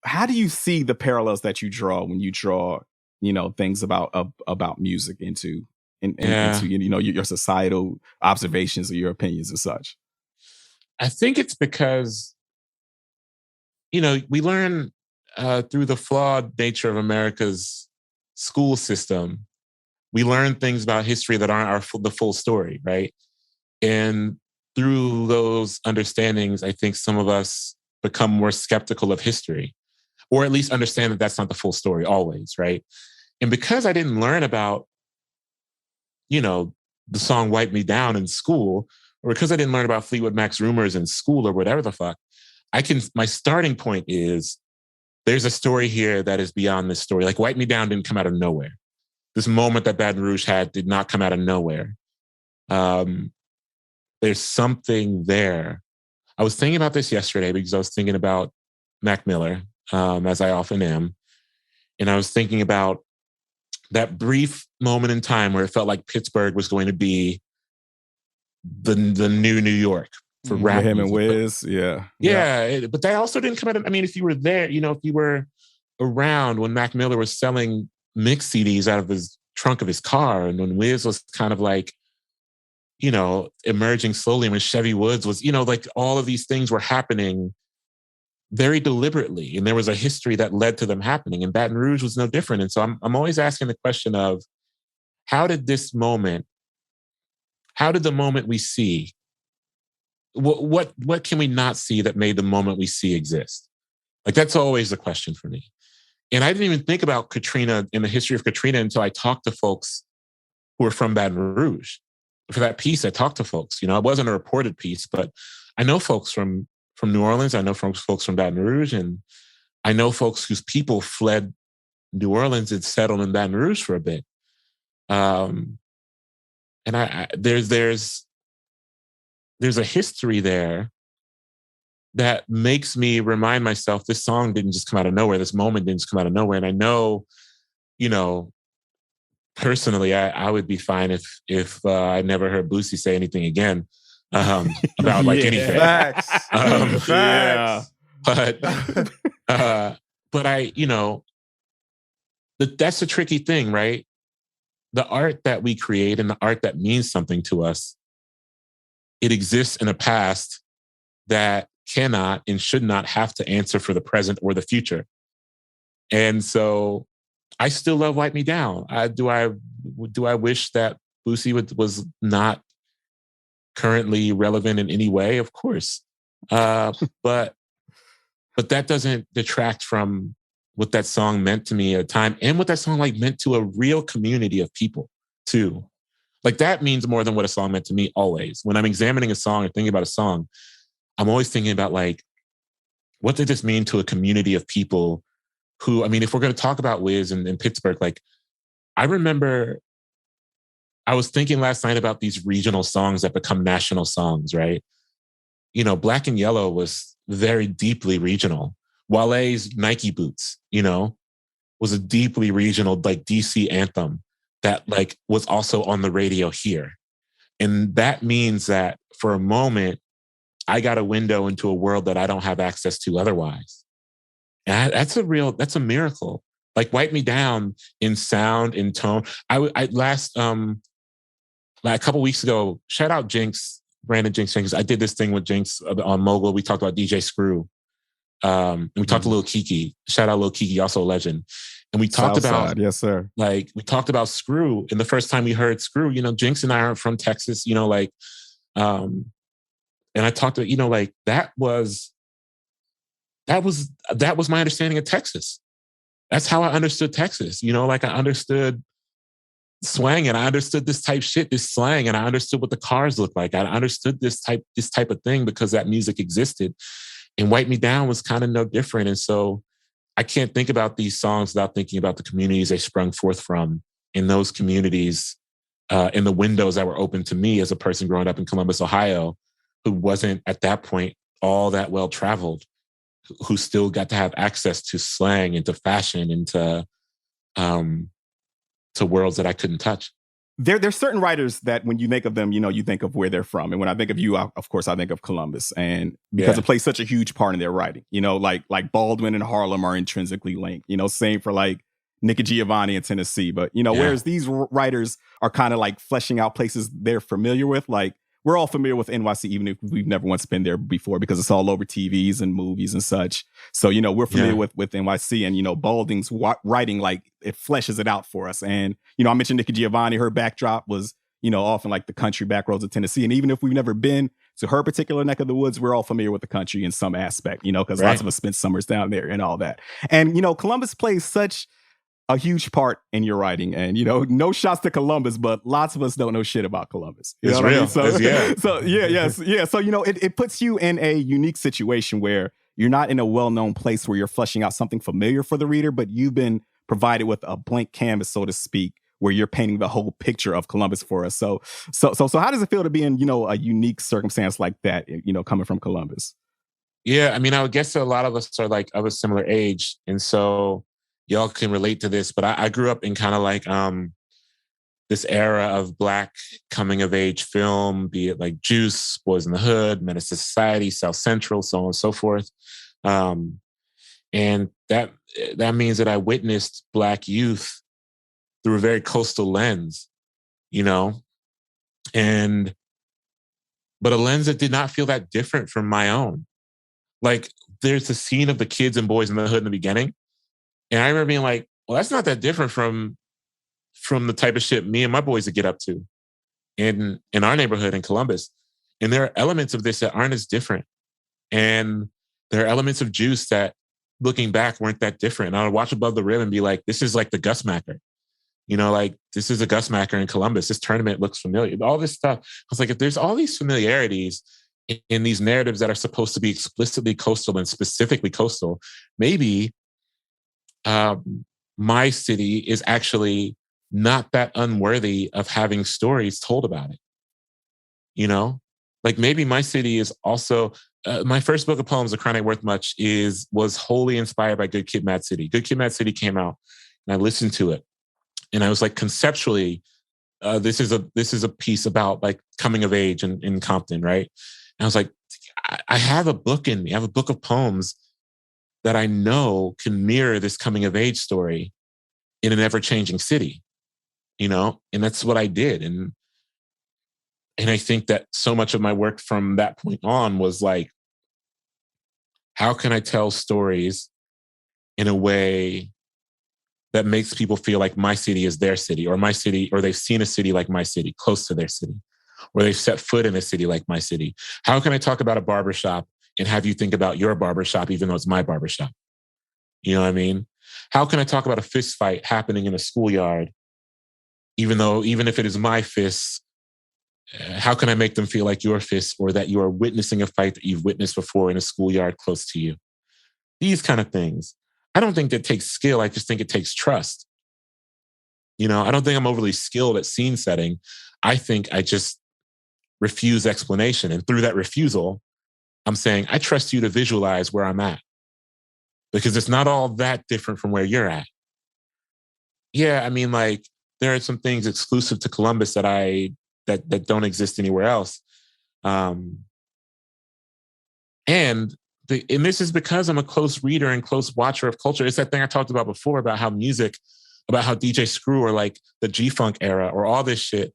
how do you see the parallels that you draw when you draw, things about music into your societal observations or your opinions and such? I think it's because, we learn through the flawed nature of America's school system, we learn things about history that aren't the full story, right? And through those understandings, I think some of us become more skeptical of history, or at least understand that that's not the full story always, right? And because I didn't learn about, the song Wipe Me Down in school, or because I didn't learn about Fleetwood Mac's Rumors in school or whatever the fuck, my starting point is there's a story here that is beyond this story. Like Wipe Me Down didn't come out of nowhere. This moment that Baton Rouge had did not come out of nowhere. There's something there. I was thinking about this yesterday because I was thinking about Mac Miller, as I often am. And I was thinking about that brief moment in time where it felt like Pittsburgh was going to be the new New York for rap him music. and Wiz, yeah. But that also didn't come out of, if you were there, if you were around when Mac Miller was selling mix CDs out of his trunk of his car, and when Wiz was kind of like, emerging slowly, when Chevy Woods was, like all of these things were happening very deliberately. And there was a history that led to them happening. And Baton Rouge was no different. And so I'm always asking the question of, how did the moment we see, what can we not see that made the moment we see exist? Like, that's always the question for me. And I didn't even think about Katrina and the history of Katrina until I talked to folks who are from Baton Rouge. For that piece, I talked to folks. It wasn't a reported piece, but I know folks from New Orleans. I know folks from Baton Rouge, and I know folks whose people fled New Orleans and settled in Baton Rouge for a bit. And there's a history there that makes me remind myself this song didn't just come out of nowhere. This moment didn't just come out of nowhere. And I know, personally, I would be fine if I never heard Boosie say anything again about like anything. Facts. Facts. But that's the tricky thing, right? The art that we create and the art that means something to us, it exists in a past that cannot and should not have to answer for the present or the future. And so I still love Wipe Me Down. Do I wish that Boosie was not currently relevant in any way? Of course. But that doesn't detract from what that song meant to me at a time, and what that song meant to a real community of people too. Like, that means more than what a song meant to me always. When I'm examining a song or thinking about a song, I'm always thinking about what did this mean to a community of people who, if we're going to talk about Wiz and Pittsburgh, I remember I was thinking last night about these regional songs that become national songs, right? Black and Yellow was very deeply regional. Wale's Nike Boots, was a deeply regional, DC anthem that was also on the radio here. And that means that for a moment, I got a window into a world that I don't have access to otherwise. And that's a miracle. Like, Wipe Me Down in sound, in tone. A couple weeks ago, shout out Brandon Jinx Jenkins. I did this thing with Jinx on Mogul. We talked about DJ Screw. And we talked to Lil Kiki. Shout out Lil Kiki, also a legend. And we talked about, yes, sir. We talked about Screw. And the first time we heard Screw, Jinx and I aren't from Texas, and I talked to, that was my understanding of Texas. That's how I understood Texas. I understood swang, and I understood this type shit, this slang, and I understood what the cars looked like. I understood this type of thing because that music existed. And Wipe Me Down was kind of no different. And so I can't think about these songs without thinking about the communities they sprung forth from, in those communities, in the windows that were open to me as a person growing up in Columbus, Ohio, who wasn't at that point all that well traveled, who still got to have access to slang and to fashion and to worlds that I couldn't touch. there's certain writers that when you think of them, you think of where they're from. And when I think of you, of course, I think of Columbus, and because it plays such a huge part in their writing. Like Baldwin and Harlem are intrinsically linked. Same for like Nicky Giovanni in Tennessee. But whereas these writers are kind of like fleshing out places they're familiar with, like we're all familiar with NYC, even if we've never once been there before, because it's all over TVs and movies and such. So, we're familiar with NYC, and, Baldwin's writing, like it fleshes it out for us. And, I mentioned Nicky Giovanni, her backdrop was, often like the country back roads of Tennessee. And even if we've never been to her particular neck of the woods, we're all familiar with the country in some aspect, because lots of us spent summers down there and all that. And, Columbus plays such a huge part in your writing, and no shots to Columbus, but lots of us don't know shit about Columbus. It's real. I mean? So it puts you in a unique situation where you're not in a well-known place where you're fleshing out something familiar for the reader, but you've been provided with a blank canvas, so to speak, where you're painting the whole picture of Columbus for us. So how does it feel to be in a unique circumstance like that? Coming from Columbus. Yeah, I mean, I would guess that a lot of us are like of a similar age, and so y'all can relate to this, but I grew up in kind of like this era of Black coming of age film, be it like Juice, Boys in the Hood, Menace to Society, South Central, so on and so forth. And that means that I witnessed Black youth through a very coastal lens, but a lens that did not feel that different from my own. Like there's a scene of the kids and Boys in the Hood in the beginning. And I remember being like, well, that's not that different from the type of shit me and my boys would get up to in our neighborhood in Columbus. And there are elements of this that aren't as different. And there are elements of Juice that, looking back, weren't that different. And I would watch Above the Rim and be like, this is like the Gus Macker. Like this is a Gus Macker in Columbus. This tournament looks familiar. All this stuff. I was like, if there's all these familiarities in these narratives that are supposed to be explicitly coastal and specifically coastal, maybe my city is actually not that unworthy of having stories told about it. Like maybe my city is also, my first book of poems, A Crown Ain't Worth Much, was wholly inspired by Good Kid, Mad City. Good Kid, Mad City came out and I listened to it. And I was like, conceptually, this is a piece about like coming of age in Compton, right? And I was like, I have a book in me. I have a book of poems that I know can mirror this coming of age story in an ever-changing city, and that's what I did. And I think that so much of my work from that point on was like, how can I tell stories in a way that makes people feel like my city is their city, or my city, or they've seen a city like my city, close to their city, or they've set foot in a city like my city? How can I talk about a barbershop and have you think about your barbershop, even though it's my barbershop? You know what I mean? How can I talk about a fist fight happening in a schoolyard, even if it is my fists? How can I make them feel like your fists, or that you are witnessing a fight that you've witnessed before in a schoolyard close to you? These kind of things. I don't think that takes skill. I just think it takes trust. I don't think I'm overly skilled at scene setting. I think I just refuse explanation. And through that refusal, I'm saying, I trust you to visualize where I'm at, because it's not all that different from where you're at. Yeah, I mean, like, there are some things exclusive to Columbus that that don't exist anywhere else. And this is because I'm a close reader and close watcher of culture. It's that thing I talked about before about how music, about how DJ Screw, or like the G-Funk era, or all this shit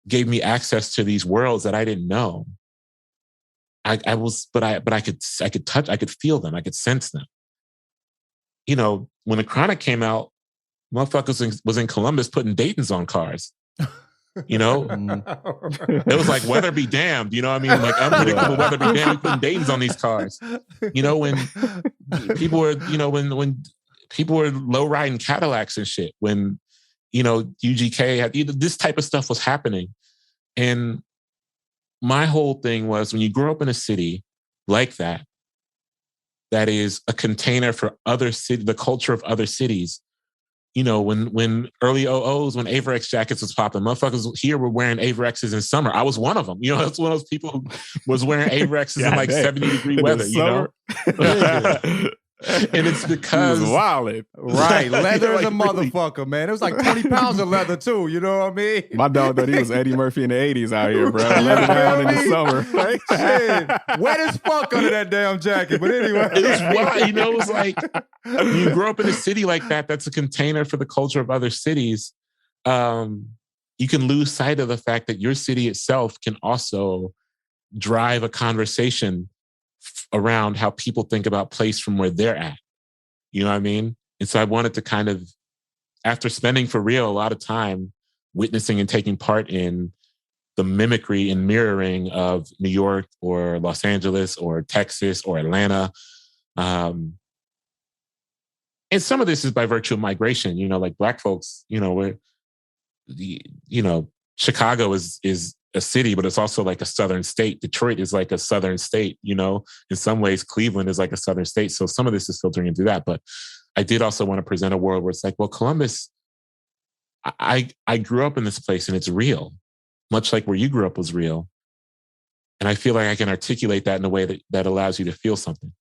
gave me access to these worlds that I didn't know. I could touch, I could feel them, I could sense them. When The Chronic came out, motherfuckers was in Columbus putting Daytons on cars. It was like, weather be damned. You know what I mean? Like, unpredictable weather be damned. Putting Daytons on these cars. When people were, when people were low riding Cadillacs and shit. When UGK had this type of stuff was happening, and my whole thing was, when you grow up in a city like that, that is a container for the culture of other cities. When early 00s, when Averex jackets was popping, motherfuckers here were wearing Averexes in summer. I was one of them. That's one of those people who was wearing Averexes in like 70-degree weather. And it's because he was wildin'. Right. Leather is a really, motherfucker, man. It was like 20 pounds of leather too, you know what I mean? My dog thought he was Eddie Murphy in the 80s out here, bro. Leather down in the summer. Right? Shit. Wet as fuck under that damn jacket. But anyway. it was wild. You know, it was like when you grow up in a city like that, that's a container for the culture of other cities. You can lose sight of the fact that your city itself can also drive a conversation around how people think about place from where they're at. You know what I mean? And so I wanted to kind of, after spending for real a lot of time witnessing and taking part in the mimicry and mirroring of New York or Los Angeles or Texas or Atlanta. And some of this is by virtue of migration, you know, like Black folks, you know, Chicago is a city, but it's also like a southern state. Detroit is like a southern state, you know, in some ways, Cleveland is like a southern state. So some of this is filtering into that. But I did also want to present a world where it's like, well, Columbus, I grew up in this place and it's real, much like where you grew up was real. And I feel like I can articulate that in a way that allows you to feel something.